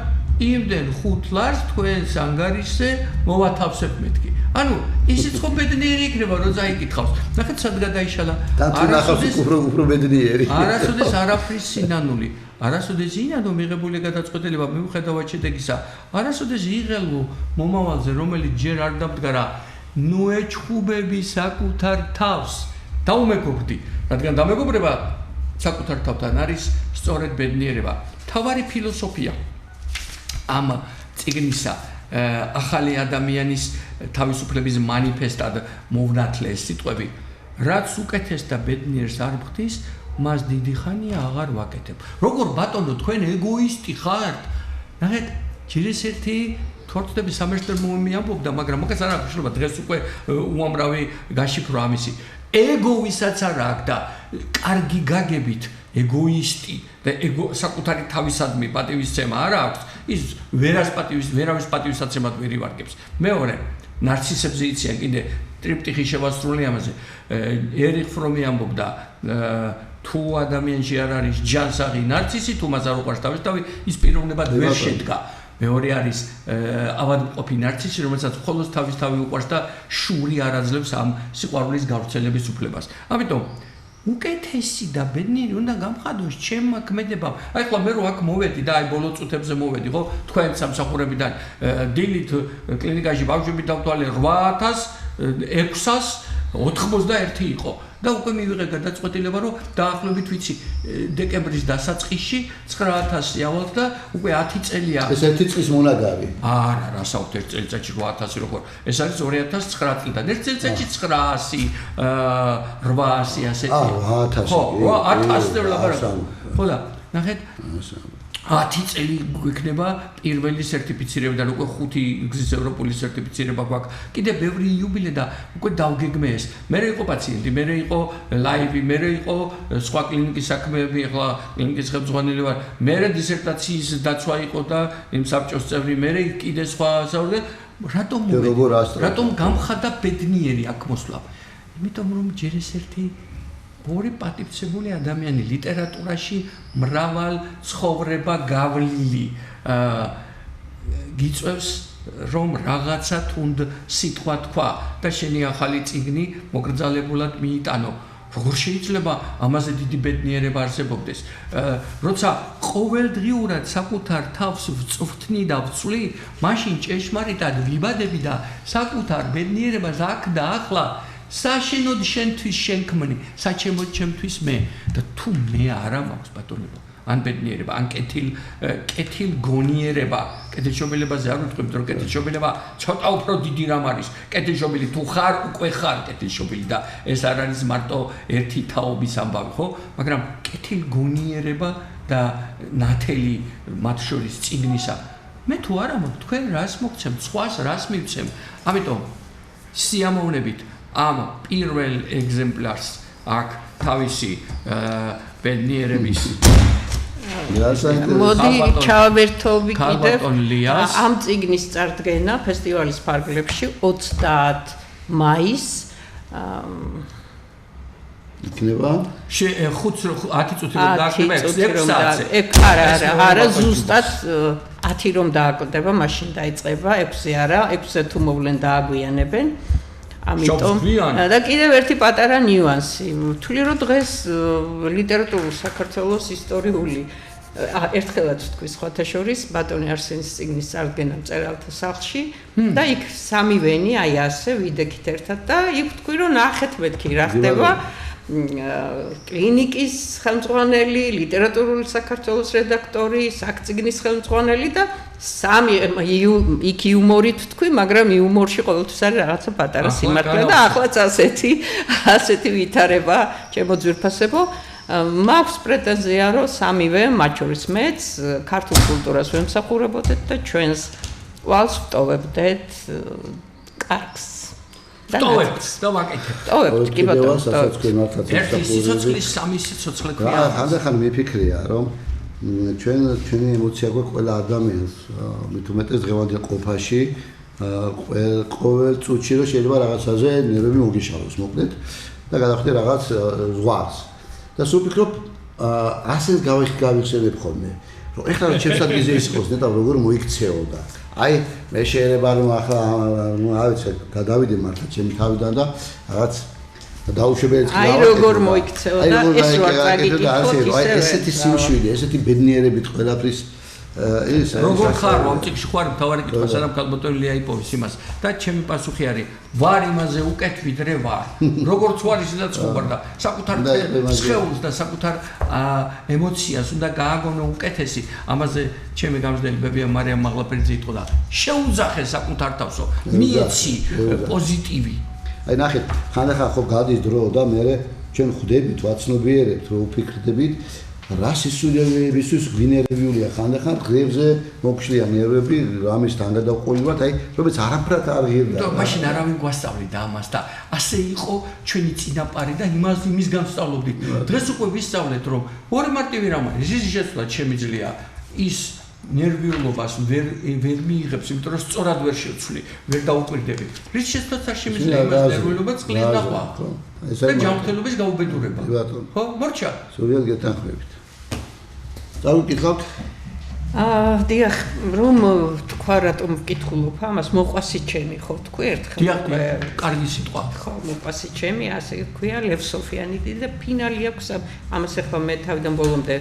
იმდენ 5 ლარს თქვენს ანგარიშზე მოვათავსებ მეთქი. ანუ ისიც ხო ბედნიერი იქნება რომ წაიკითხავს. ნახეთ სად გადაიშალა. არასოდეს უფრო ბედნიერი. არასოდეს არაფრის სინანული. არასოდეს ინანო მიღებული გადაწყვეტილება მიუხედავად შედეგისა. არასოდეს იღელო მომავალზე რომელიც ჯერ არ დამდგარა ნუ ეჩხუბები საკუთარ თავს. დაუმეგობრდი. რადგან დამეგობრება საკუთარ თავთან არის სწორედ ბედნიერება. თავარი ფილოსოფია ამ წიგნისა ახალი ადამიანის თავისუფლების მანიფესტად მოვნათლე სიტყვები რაც უკეთეს და ბედნიერს არ ხდის მას დიდი ხანია აღარ ვაკეთებ როგორ ბატონო თქვენ ეგოისტი ხართ ნახეთ ჯერეს ერთი თორწდების სამეშტერ მომიამბობდა მაგრამ მაგას არ აქვს შეიძლება დღეს უკვე უამრავი გაშიფრო ამისი ego ვისაც არ აქვს და კარგი გაგებით ეგოისტი და საკუთარი თავისადმი პატივისცემა არ აქვს ის ვერავის პატივისაცემად ვერ ივარგებს მეორე ნარცისებზე იციან კიდე ტრიპტიხი შევასრულე ამაზე ერიხ ფრომი ამბობდა თუ ადამიანში არ არის ჯანსაღი ნარცისი თუ მას არ უყვარს თავისთავი ის პიროვნებად ვერ შედგა მეორე არის ავადმყოფი ნარცისი რომელსაც მხოლოდ თავისთავი უყვარს და შური არ აძლევს ამ სიყვარულის გავრცელების უფლებას ამიტომ უკეთესი და ბედნიერი უნდა გამხადოს ჩემმა ქმედებამ. აი ხლა მე რო აქ მოვედი და აი ბოლო წუთებზე მოვედი, ხო? თქვენ სამსახურებიდან დილით კლინიკაში ბავშვები დავთვალე 8,000-6,091 იყო. და უკვე მივიღე გადაწყვეტილება რომ დაახლოებით ვიცი დეკემბრის დასაწყისში 9,000 ავალთ და უკვე 10 წელია. ეს ერთი წლის მონაგარი. არა, რასაუბრ ერთ წელიწადში 8,000 როგორ. ეს არის 2009 წლიდან. ერთ წელიწადში 900, 800 ასეთი. აა 8,000. ხო, 8,000 ლაპარაკობ. ხო და ნახეთ 10 წელი გვექნება პირველი სერტიფიცირებიდან უკვე 5 გზის ევროპული სერტიფიცირება გვაქვს. კიდე ბევრი იუბილე და უკვე დავგეგმე ეს. მე იყო პაციენტი, მე იყო ლაივი, მე იყო სხვა კლინიკის საქმეები, ახლა კლინიკის ხელმძღვანელი ვარ. მე დისერტაციის დაცვა იყო და იმ საბჭოს წევრი, მე კიდე სხვა საუბარი. რატომ გამხადა ბედნიერი აქ მოსვლა? იმიტომ რომ ჯერ ეს ერთი ორი პატივცემული ადამიანი ლიტერატურაში მრავალ ცხოვრება გავლილი გიწევს რომ რაღაცა თუნდ სიტყვა თქვა და შენი ახალი წიგნი მოგრძალებულად მიიტანო როგორ შეიძლება ამაზე დიდი ბედნიერება არსებობდეს როცა ყოველდღიურად საკუთარ თავს ვწვრთნი და ვწვლი მაშინ ჭეშმარიტად ვიბადები და საკუთარ ბედნიერებას აქ და ახლა საშენოდ შენთვის შენქმნი, საჩემოდ ჩემთვის მე და თუ მე არა მაქვს ბატონებო, ან ბედნიერება, ან კეთილ გონიერება, კეთილშობილებაზე არ ვიტყვი, რომ კეთილშობილება ცოტა უფრო დიდი რამ არის. კეთილშობილი თუ ხარ, უკვე ხარ კეთილშობილი და ეს არ არის მარტო ერთი თაობის ამბავი, ხო? მაგრამ კეთილ გონიერება და ნათელი მათ შორის წიგნისა. მე თუ არა მაქვს, თქვენ რას მოგცემ, სხვას რას მივცემ. ამიტომ სიამოვნებით ამ პირველ ეგზემპლარს აქ თავისი ბედნიერების მოდი ჩავერთოვი კიდევ ამ წიგნის წარდგენა ფესტივალის ფარგლებში 30 მაისს იქნება 10 წუთი რომ დააკვდება 6 საათზე არა ზუსტად 10 რომ დააკვდება მაშინ დაიწყება 6-ზე არა 6-ზე თუ მოვლენ დააგვიანებენ ამიტომ და კიდევ ერთი პატარა ნიუანსი ვთვლი რომ დღეს ლიტერატურული საქართველოს ისტორიული ერთხელაც ვთქვი სხვათა შორის ბატონი არსენის წიგნის წარდგენა მწერალთა სახლში და იქ სამივენი აი ასე ვიდექით ერთად და იქ ვთქვი რომ ნახეთ მეთქი რა ხდება კლინიკის ხელმძღვანელი, ლიტერატურული საქართველოს რედაქტორი, საქწიგნის ხელმძღვანელი და სამი იქ იუმორით ვთქვი, მაგრამ იუმორში ყოველთვის არის რაღაცა პატარა სიმართლე და ახლაც ასეთი ვითარება ჩემო ძვირფასებო მაქვს პრეტენზია რომ სამივე მათ შორის მეც ქართულ კულტურას ვემსახურებოდეთ და ჩვენს ვალს ვტოვებდეთ კარგს ტოვებთ და ვაკეთებთ. ტოვებთ, კი ბატონო. ერთი სიცოცხლის სამი სიცოცხლე ქვია. ხანდახან მიფიქრია, რომ ჩვენი ემოცია გვაქვს ყველა ადამიანს, მით უმეტეს დღევანდელ ყოფაში, ყოველ წუთში რომ შეიძლება რაღაცაზე ნერვები მოგიშალოს, მოკლედ და გადავხდე რაღაც ზღვარს. და სულ ვფიქრობ, ასეთ გავიხსენებ ხოლმე. რომ ეხლა ჩემს ადგილზე ის იყოს ნეტავ როგორ მოიქცეოდა. აი მე შეიძლება რომ ახლა ავიცე გადავიდე მართლა ჩემი თავიდან და რაღაც დაუშვებელი წინა. აი როგორ მოიქცეოდა ეს ვარ წაგიკითხოთ აი ესეთი სიმშვიდე, ესეთი ბედნიერებით ყველაფრის ის როგორ ხარ მომწიქში ხარ თავარი კითხვა სანამ ქალბატონი აიპოვის იმას და ჩემი პასუხი არის ვარ იმაზე უკეთ ვიდრე ვარ როგორც ვარ ისედაც ხარ და საკუთარ სხეულს და საკუთარ ემოციას უნდა გააგონო უკეთესი ამაზე ჩემი გამზრდელი ბებია მარიამ მაღლაფერიძე იტყოდა შეუძახე საკუთარ თავსო მიეცი პოზიტივი აი ნახეთ ხანდახან ხო გადის დრო და მე ჩვენ ხვდებით ვაცნობიერებთ რომ ვფიქრდებით რა სისულელეებისთვის გვინერვიულია ხანდახან ღრებზე მოგშლია ნერვები რამის თან გადავყოლი ვართ აი რომელიც არაფრად არ ღირდა და მაშინ არავინ გვასწავლიდა ამას და ასე იყო ჩვენი წინაპარი და იმის განსწავლობდით დღეს უკვე ვისწავლეთ რომ ორი მარტივი რამ არის ის შეცვლა შემიძლია ის ნერვიულობას ვერ მიიღებს იმიტომ რომ სწორად ვერ შევცვლი ვერ დაუკვირდები რის შეცვლაც არ შემიძლია იმას ნერვიულობა წყლის ნახვა და ჯანმრთელობის გაუბედურება ხო მორჩა სულიად გეთანხმებით დავიკითხავთ დიახ რომ თქვა რატომ ვკითხულობ ამას მოყვასი ჩემი ხო თქვი ერთხელ დიახ კარგი სიტყვა ხო მოყვასი ჩემი ასე ქვია ლევ სოფიანიდი და ფინალი აქვს ამას ახლა მე თავიდან ბოლომდე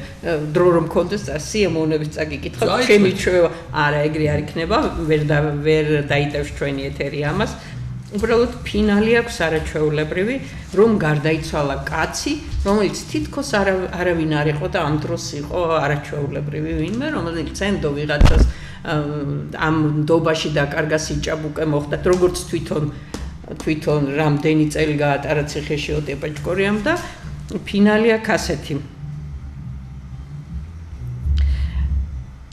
დრო რომ მქონდეს სიამოვნებით წაგიკითხავ ჩემი ჩვევა არა ეგრე არ იქნება ვერ დაიტევს ჩვენი ეთერი ამას უბრალოდ ფინალი აქვს არაჩვეულებრივი რომ გარდაიცვალა კაცი რომელიც თითქოს არავინ არ იყო და ამ დროს იყო არაჩვეულებრივი ვინმე რომელიც წენდო ვიღაცას ამ ნდობაში დაკარგა სიჭაბუკე მოხდათ როგორც თვითონ რამდენი წელი გაატარა ციხეში ოტეპაჭკორიამ და ფინალი აქვს ასეთი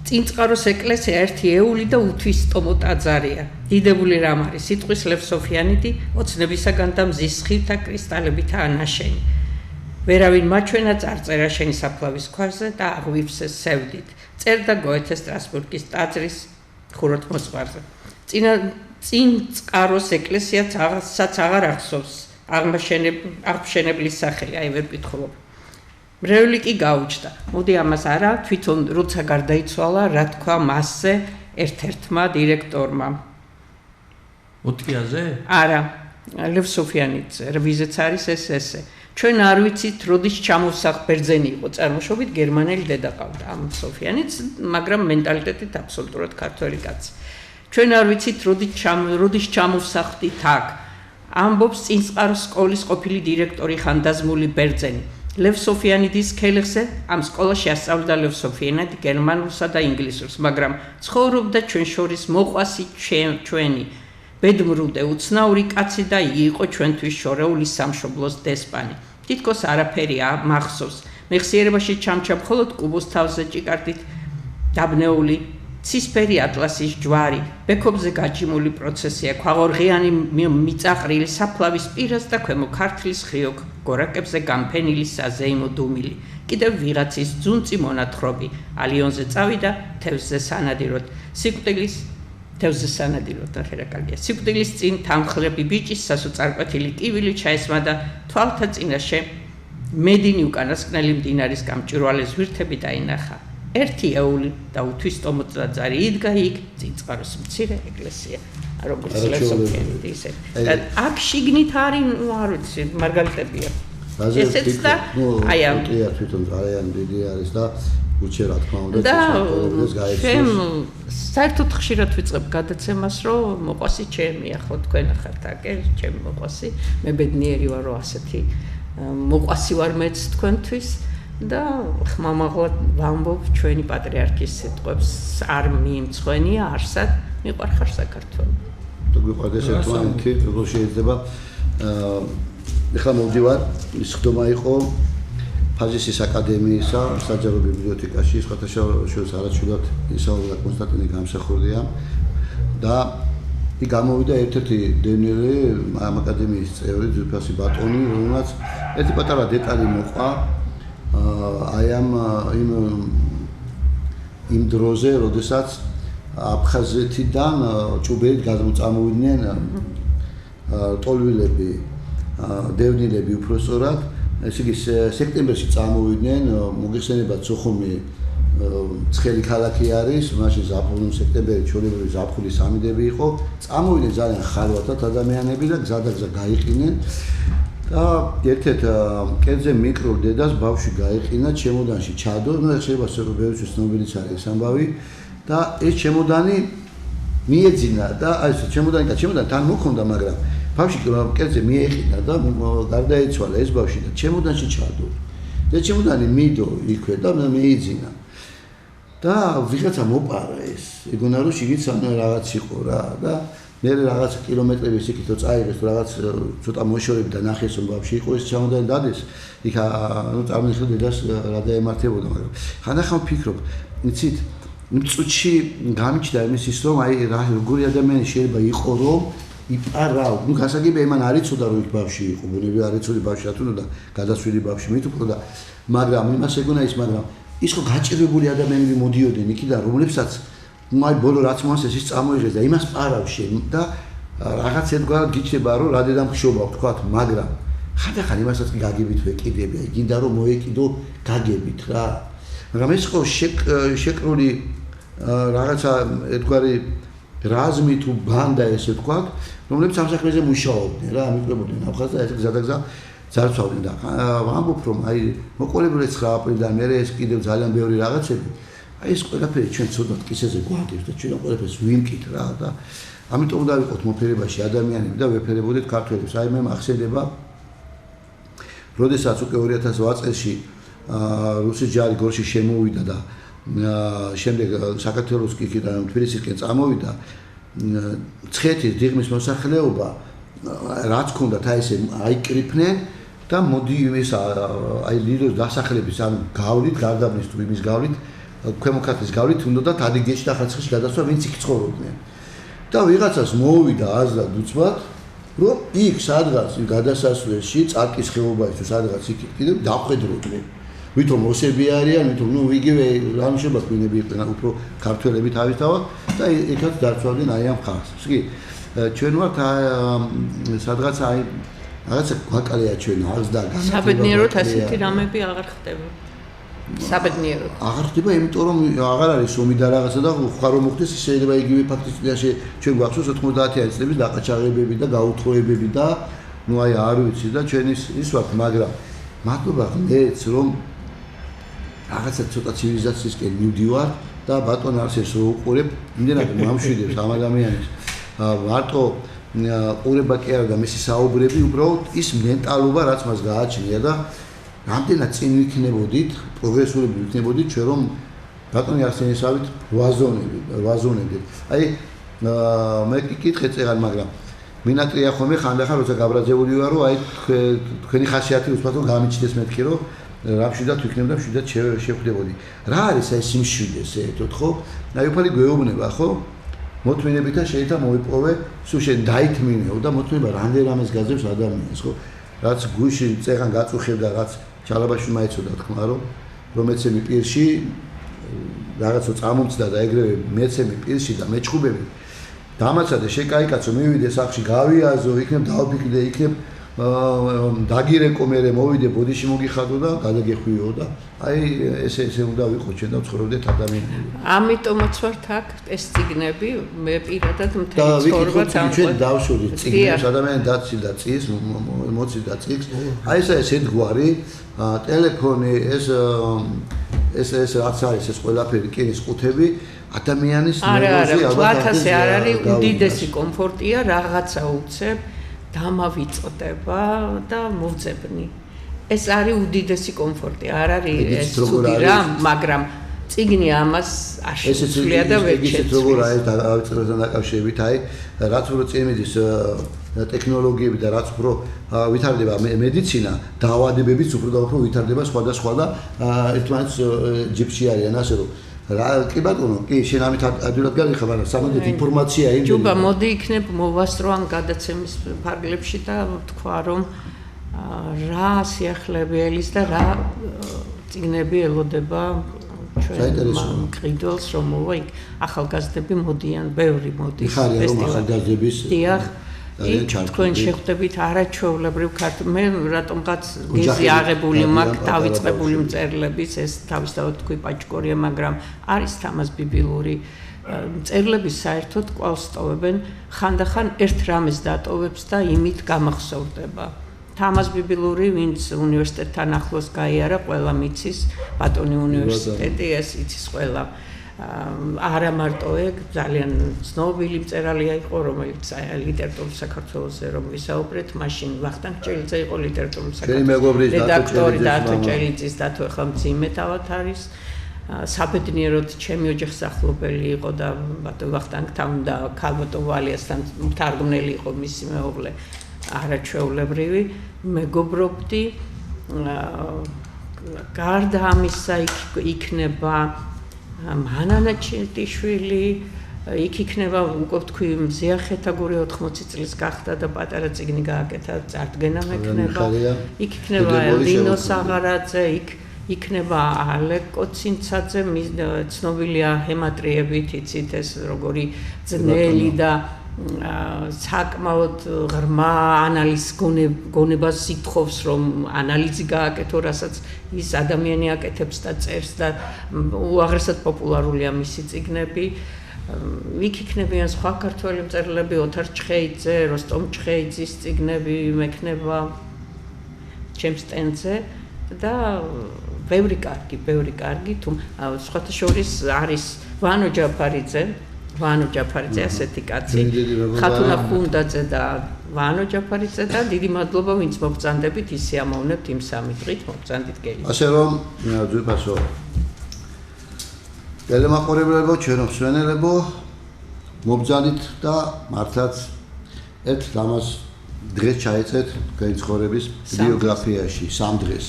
წინწყაროს ეკლესია ერთი ეული და უთვისტომო ტაძარია. დიდებული რამ არის სიტყვის ლევ სოფიანიდი ოცნებისაგან და მზის სხივთა კრისტალებითაა ნაშენი. ვერავინ მაჩვენა წარწერა შენი საფლავის ქვაზე და აღვივსეს სევდით. წერდა გოეთე სტრასბურგის ტაძრის ხუროთმოძღვარზე. წინწყაროს ეკლესიაც აღარ ახსოვს აღმშენებლის სახელი, აი ვერ ვკითხულობ. მრევლი კი გაუჩნდა. მოდი ამას არა, თვითონ როცა გარდაიცვალა, რა თქვა მასზე ერთ-ერთმა დირექტორმა. ოტკიაზე? არა, ლევ სოფიანიძე, ვიზეც არის ეს ესე. ჩვენ არ ვიცით, როდის ჩამოვსახ ბერძენი იყო წარმოშობით გერმანელი დედა ყავდა ამ სოფიანიც, მაგრამ მენტალიტეტით აბსოლუტურად ქართველი კაცი. ჩვენ არ ვიცით, როდის ჩამოვსახდით აქ. ამბობს წინწყაროს სკოლის ყოფილი დირექტორი ხანდაზმული ბერძენი. ლევ სოფიანიდის ქელეხზე ამ სკოლაში ასწავლიდა ლევ სოფიანიდი გერმანულსა და ინგლისურს, მაგრამ ცხოვრობდა ჩვენ შორის მოყვასი ჩვენი ბედმრუდე უცნაური კაცი და იყო ჩვენთვის შორეული სამშობლოს დესპანი. თითქოს არაფერი მახსოვს. მეხსიერებაში ჩამჩა მხოლოდ კუბოს თავზე ჭიკარტით დაბნეული ცისფერი ატლასის ჯვარი, ბექობზე გაჭიმული პროცესია, ქვაღორღიანი მიწაყრილი საფლავის პირას და ქვემო ქართლის ხიოკ გორაკებზე გამფენილი საზეიმო დუმილი. კიდევ ვიღაცის ძუნწი მონათხრობი, ალიონზე წავიდა თევზზე სანადიროდ. თევზზე სანადიროდ ახერაკალია. სიკვდილის წინ თანმხლები ბიჭის სასოწარკვეთილი კივილი ჩაესმა და თვალთა წინაშე მედინი უკანასკნელი მდინარის გამჭვირვალე ზვირთები დაინახა. ერთი ეული და უთვისტომო ტაძარი იდგა იქ წინწყაროს მცირე ეკლესია როგორც ლევ სოფიანიდი ისე და აქ შიგნით არის არ ვიცი მარგალიტებია ესეც და აი ამ თვითონ ძალიან დიდი არის და უჩე რა თქმა უნდა ეს გაიცნობს საერთოდ ხშირად ვიწყებ გადაცემას რომ მოყვასი ჩემია ხო თქვენ ახართ აკე ჩემი მოყვასი მე ბედნიერი ვარ რომ ასეთი მოყვასი ვარ მეც თქვენთვის და ხმამაღლა ვამბობ ჩვენი პატრიარქის სიტყვებს არ მიიმცხვენია არსად მიყვარხარ საქართველო. თუ გიყვარდეს ერთმანეთი როგორ შეიძლება ეხლა მოვდივარ ის ხდომა იყო ფაზისის აკადემიისა საჯარო ბიბლიოთეკაში სხვათაშორის არაჩვენად ისაუბრა კონსტანტინე გამსახურდია და იქ გამოვიდა ერთ-ერთი დევნილი ამ აკადემიის წევრი ძვირფასი ბატონი რომელმაც ერთი პატარა დეტალი მოყვა აი ამ იმ დროზე, როდესაც აფხაზეთიდან ჭუბერით გადმოწამოვიდნენ ტოლვილები, დევნილები უпростоრად ესე იგი სექტემბერში წამოვიდნენ, მოგეხსენებათ სოხუმი ცხელი ქალაქი არის, მაშინ ზაფხული სექტემბერი ჩვეულებრივი ზაფხულის სამიდები იყო, წამოვიდნენ ძალიან ხალვათად ადამიანები და გზადაგზა გაიყინენ და ერთ-ერთ კერძე მიკრო დედას ბავშვი გაიყინა, ჩემოდანში ჩადო, ну შეიძლება ბევრთვის ცნობილიც არის ეს ამბავი და ეს ჩემოდანი მიეძინა და აი ეს ჩემოდანი თან მოქონდა, მაგრამ ბავშვი კერძე მიეყინა და გარდაეცვალა ეს ბავშვი და ჩემოდანში ჩადო. და ჩემოდანი მიდო იქვე და მეიძინა. და ვიღაცა მოპარა ეს. ეგონა რომ შიგიც რაღაც იყო რა და მე რაღაც კილომეტრების იქითო წაიღეს რაღაც ცოტა მოშორები და ნახეს რომ ბავშვი იყო ეს ჩემოდანი დადეს. იქ ანუ წარმოიდგინე დედას რა დაემართებოდა, მაგრამ ხანდახან ვფიქრობ, იცით, წუთში გამიჩნდა იმის ის რომ აი რა როგორი ადამიანი შეიძლება იყო რომ იპარავ, ну გასაგებია იმან არ იცოდა რომ იქ ბავშვი იყო, ბუნებრივი არ იცოდა ბავშვი რა თქმა უნდა, გადასვლილი ბავშვი მით უფრო და მაგრამ იმას ეგონა ის, მაგრამ ის ხო გაჭირებული ადამიანები მოდიოდნენ იქიდან, რომლებსაც ну აი ბოლო რაც მოასეს ის წამოიღეს და იმას პარავში და რაღაც ერთგვარად გიჩნდება რომ რა დედამხშობა ვთქვათ, მაგრამ ხანდახან იმასაც გაგებით ვეკიდები, აი გინდა რომ მოეკიდო გაგებით რა. მაგრამ ეს ხო შეკრული რაღაცა ერთგვარი რაზმი თუ ბანდა ესე ვთქვათ, რომლებიც ამ საქმეზე მუშაობდნენ რა, მიყრებოდნენ ახალს და ეს გზადაგზა ძარცვავდნენ და ვამბობ რომ აი მოყოლებული 9 აპრილიდან მერე ეს კიდევ ძალიან ბევრი რაღაცები, აი ეს ყველაფერი ჩვენ ცოდვათ კისერზე გვადებს და ჩვენ ყველაფერს ვიმკით რა და ამიტომ უნდა ვიყოთ მოფერებაში ადამიანები და ვეფერებოდეთ ქართველებს. აი მე მახსენდება როდესაც უკვე 2008 წელში რუსის ჯარი გორში შემოვიდა და შემდეგ საქართველოს იქიდან თბილისისკენ წამოვიდა ცხეთის დიღმის მოსახლეობა რაც ჰქონდათ აი ესე აიკრიფნენ და მოდი ეს აი ლიდოს დასახლების ანუ გავლით გარდაბნის თუ იმის გავლით ქვემოქართლის გავლით უნდათ ადიგეში და ხარცხში გადასვლა ვინც იქ ცხოვრობდნენ და ვიღაცას მოუვიდა აზრად უცბად რომ იქ სადღაც გადასასვლელში წარკის ხეობაში თუ სადღაც იქ კიდევ დახვედროდნენ ვითომ მოსები არიან, ვითომ ნუ იგივე რამშობა კვინები იყვნენ უფრო ქართველები თავისთავად და ეკაც დარწვავდნენ აი ამ ხალხს. კი, ჩვენ ვართ სადღაც აი რაღაცა გვაკალია ჩვენ აღს და განათლება. საბედნიეროდ ასეთი რამები აღარ ხდება. საბედნიეროდ. აღარ ხდება, იმიტომ რომ აღარ არის ომი და რაღაცა და ხარ რომ მოხდეს შეიძლება იგივე ფაქტически ჩვენ გვახსოვს 90-იანი წლების დაყაჩაღებები და გაუთხოვებები და ნუ აი არ ვიცი და ჩვენ ის ვართ, მაგრამ მადლობა მეც რომ რაღაცა ცოტა ცივილიზაციისკენ მივდივარ და ბატონ არსენს რო უყურებ, იმდენად მომშვიდებს ამ ადამიანს. მარტო ყურება კი არა და მისი საუბრები, უბრალოდ ის მენტალობა რაც მას გააჩნია და რამდენად წინ ვიქნებოდით, პროგრესულები ვიქნებოდით ჩვენ რომ ბატონი არსენისავით ვაზონებდით. აი მე კითხე წეგან, მაგრამ მინატრია ხოლმე ხანდახან როცა გაბრაზებული ვარ რომ აი თქვენი ხასიათი უცბად გამიჩნდეს მეთქი რომ რამშვიდად ვიქნებ და მშვიდად შევხვდებოდი. რა არის აი სიმშვიდე საერთოდ ხო? აი უფალი გვეუბნება ხო? მოთმინებითა შეიძლება მოიპოვე, სულ შენ დაითმინეო და მოთმინება რამდენ რამეს გაძლევს ადამიანს ხო? რაც გუში წეგან გაწუხებდა, რაც ჩალაბაში მაიცოდა თქმა რომ ეცემი პირში რაღაცა წამომწდა და ეგრევე მეცემი პირში და მეჭხუბები დამაცადე შეკაიკაცო მივიდე სახში გავიაზო იქნებ დავფიქრდე იქნებ დაგირეკო მე მოვიდე ბოდიში მოგიხადო და გადაგეხვიო და აი ესე უნდა ვიყო ჩვენ და ვცხოვრობდეთ ადამიანები. ამიტომაც ვართ აქ ეს წიგნები მე პირადად მთელი ცხოვრება ჩვენ დავშურით წიგნებს ადამიანი დაცილ და წის მოცილ და წიგს აი ეს ერთგვარი ტელეფონი ეს რაც არის ეს ყველაფერი კირის ყუთები ადამიანის ნერვოზე ალბათ არ არის უდიდესი კომფორტია რაღაცა უცებ დამავიწოდება და მოვძებნი. ეს არის უდიდესი კომფორტი, არ არის ეს ცუდი რამ, მაგრამ წიგნი ამას აშუქებია და ვერ შეცვლის. ეს როგორ არის დავიწყებთან დაკავშირებით, აი რაც უფრო წინ მიდის ტექნოლოგიები და რაც უფრო ვითარდება მედიცინა, დაავადებებიც უფრო და უფრო ვითარდება სხვადასხვა და ერთმანეთს ჯიბში არიან ასე რომ რა კი ბატონო, კი შენ ამით ადვილად გაგიხარ, მაგრამ სამაგეთ ინფორმაცია იმდენი. ჯუბა მოდი იქნებ მოვასწრო ამ გადაცემის ფარგლებში და თქვა რომ რა სიახლეველის და რა წიგნები ელოდება ჩვენ მყიდველს რომ მოვა იქ ახალგაზრდები მოდიან, ბევრი მოდის ფესტივალში. ახალგაზრდების დიახ ძალიან ჩართული. თქვენ შეხვდებით არაჩვეულებრივ ქართულ მე რატომღაც გეზი აღებული მაქვს დავიწყებული მწერლების ეს თავისთავად თქვი პაჭკორია მაგრამ არის თამაზ ბიბილური მწერლები საერთოდ კვალს ტოვებენ ხანდახან ერთ რამეს დატოვებს და იმით გამახსოვრდება თამაზ ბიბილური ვინც უნივერსიტეტთან ახლოს გაიარა ყველა მიცის ბატონი უნივერსიტეტი ეს იცის ყველა არა მარტო ეგ ძალიან ცნობილი მწერალია იყო რომელიც ლიტერატურულ საქართველოსზე რომ ვისაუბრეთ მაშინ ვახტანგ ჭელიძე იყო ლიტერატურულ საქართველოს რედაქტორი დათო ჭელიძის დათო ახლა მძიმე თავად არის საბედნიეროდ ჩემი ოჯახსახლობელი იყო და ვახტანგთან და ქალბატონ ვალიასთან მთარგმნელი იყო მისი მეუღლე არაჩვეულებრივი მეგობრობდი გარდა ამისა იქნება მანანა ჩეტიშვილი იქ იქნება უკვე თქვი მზია ხეთაგური 80 წლის გახდა და პატარა წიგნი გააკეთა წარდგენა მექნება იქ იქნება ელინო საღარაძე იქნება ალეკ კოცინცაძე ცნობილია ჰემატრიებით იცით ეს როგორი ძნელი და საკმაოდ ღრმა ანალიზ გონებას ითხოვს რომ ანალიზი გააკეთო რასაც ის ადამიანი აკეთებს და წერს და უაღრესად პოპულარულია მისი წიგნები იქ იქნებიან სხვა ქართველი მწერლები ოთარ ჭხეიძე როსტომ ჭხეიძის წიგნები მექნება ჩემს სტენდზე და ბევრი კარგი თუ სხვათა შორის არის ვანო ჯაფარიძე ასეთი კაცი ხათუნა ხუნდაძე და ვანო ჯაფარიძე და დიდი მადლობა ვინც მოგწანდებით ისე ამოვნებთ იმ 3 დღით მოგწანდით გელი ასე რომ ძვირფასო გელემაყურებლებო ჩვენო მსვენელებო მოგწანდით და მართლაც ერთ ამას დღეს ჩაეწეთ თქვენი ცხოვრების ბიოგრაფიაში 3 დღეს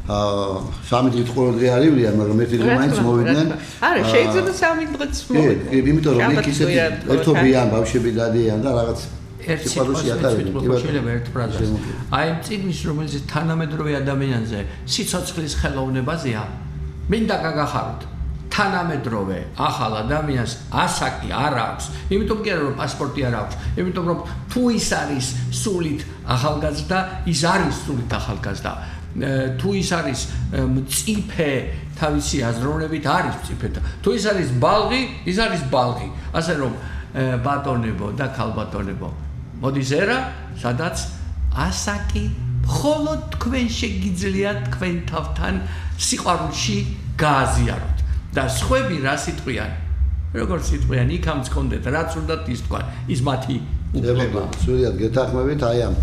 3 დღით ყოველდღე არ ივლია, მაგრამ ერთი დღე მაინც მოვიდნენ. არა, შეიძლება 3 დღეც მოვიდნენ. კი, იმიტომ რომ იქ ისეთი ერთობიან, ბავშვები დადიან და რაღაც ერთ სიტყვაში შეიძლება ერთ ფრაზას. აი ამ წიგნის რომელიც თანამედროვე ადამიანზე სიცოცხლის ხელოვნებაზეა, მინდა გაგახაროთ. თანამედროვე ახალ ადამიანს ასაკი არ აქვს. იმიტომ კი არა რომ პასპორტი არ აქვს, იმიტომ რომ თუ ის არის სულით ახალგაზრდა, ის არის სულით ახალგაზრდა. თუ ის არის მწიფე თავისი აზროვნებით არის მწიფე და თუ ის არის ბალღი ის არის ბალღი ასე რომ ბატონებო და ქალბატონებო მოდის ერა სადაც ასაკი მხოლოდ თქვენ შეგიძლიათ თქვენ თავთან სიყვარულში გააზიაროთ და სხვები რა სიტყვიან როგორც სიტყვიან იქამც კონდეთ რაც უნდათ ის თქვა ის მათი უფლება სულიად გეთანხმებით აი ამ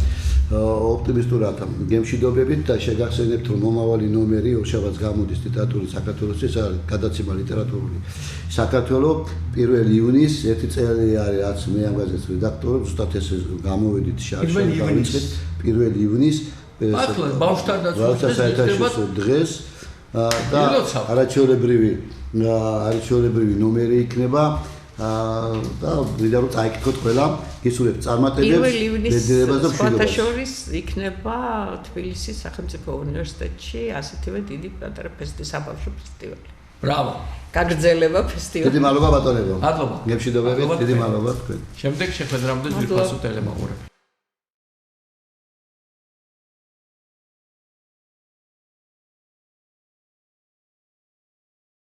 ოპტიმისტურად გემშვიდობებით და შეგახსენებთ რომ მომავალი ნომერი ორშაბათს გამოდის ლიტერატურის საქართველოს ეს არის გადაცემა ლიტერატურული საქართველო 1 ივნისს ერთი წელი არის რაც მე ამ გაზეთს რედაქტორობ ზუსტად ეს გამოვედით შარშან გავიწყეთ 1 ივნისს ახლა ბავშვთან საერთაშორისო დღეს და არაჩვეულებრივი ნომერი იქნება და ვიდა რომ წაიკითხოთ ყველა გისურვებთ წარმატებებს მედრებას და მშვიდობას. შორის იქნება თბილისის სახელმწიფო უნივერსიტეტში ასეთივე დიდი პატარა საბავშვო ფესტივალი. ბრავო. გაგრძელება ფესტივალი. დიდი მადლობა ბატონებო. მადლობა. გემშვიდობებით, დიდი მადლობა თქვენ. შემდეგ შეხვედრამდე ძვირფასო ტელემაყურებელი.